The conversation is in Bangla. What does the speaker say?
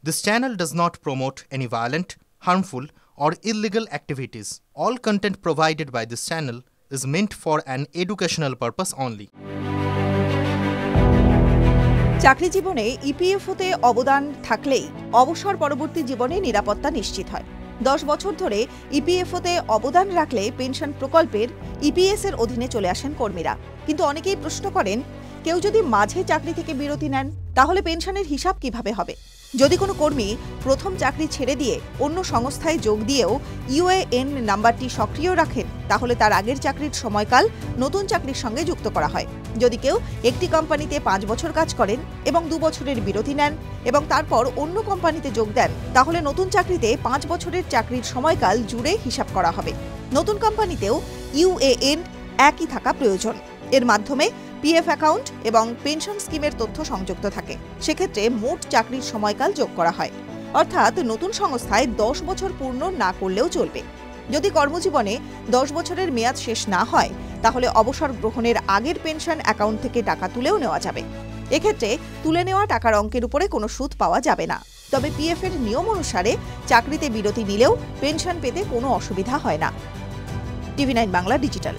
This channel does not promote any violent, harmful, or illegal activities. All content provided by this channel is meant for an educational purpose only. চাকরি জীবনে ইপিএফওতে অবদান থাকলেই অবসর পরবর্তী জীবনে নিরাপত্তা নিশ্চিত হয়। 10 বছর ধরে ইপিএফওতে অবদান রাখলে পেনশন প্রকল্পের ইপিএস এর অধীনে চলে আসেন কর্মীরা। কিন্তু অনেকেই প্রশ্ন করেন, কেউ যদি মাঝে চাকরি থেকে বিরতি নেন তাহলে পেনশনের হিসাব কিভাবে হবে? যদি কোনো কর্মী প্রথম চাকরি ছেড়ে দিয়ে অন্য সংস্থায় যোগ দিয়েও ইউএএন নাম্বারটি সক্রিয় রাখেন, তাহলে তার আগের চাকরির সময়কাল নতুন চাকরির সঙ্গে যুক্ত করা হয়। যদি কেউ একটি কোম্পানিতে 5 বছর কাজ করেন এবং 2 বছরের বিরতি নেন এবং তারপর অন্য কোম্পানিতে যোগ দেন, তাহলে নতুন চাকরিতে 5 বছরের চাকরির সময়কাল জুড়ে হিসাব করা হবে। নতুন কোম্পানিতেও ইউএএন একই থাকা প্রয়োজন। এর মাধ্যমে পিএফ অ্যাকাউন্ট এবং পেনশন স্কিমের তথ্য সংযুক্ত থাকে। সেক্ষেত্রে মোট চাকরির সময়কাল যোগ করা হয়। অর্থাৎ নতুন সংস্থায় 10 বছর পূর্ণ না করলেও চলবে। যদি কর্মজীবনে 10 বছরের মেয়াদ শেষ না হয়, তাহলে অবসর গ্রহণের আগের পেনশন অ্যাকাউন্ট থেকে টাকা তুলেও নেওয়া যাবে। এক্ষেত্রে তুলে নেওয়া টাকার অঙ্কের উপরে কোনো সুদ পাওয়া যাবে না। তবে পিএফ এর নিয়ম অনুসারে চাকরিতে বিরতি নিলেও পেনশন পেতে কোনো অসুবিধা হয় না। টিভি9 বাংলা ডিজিটাল।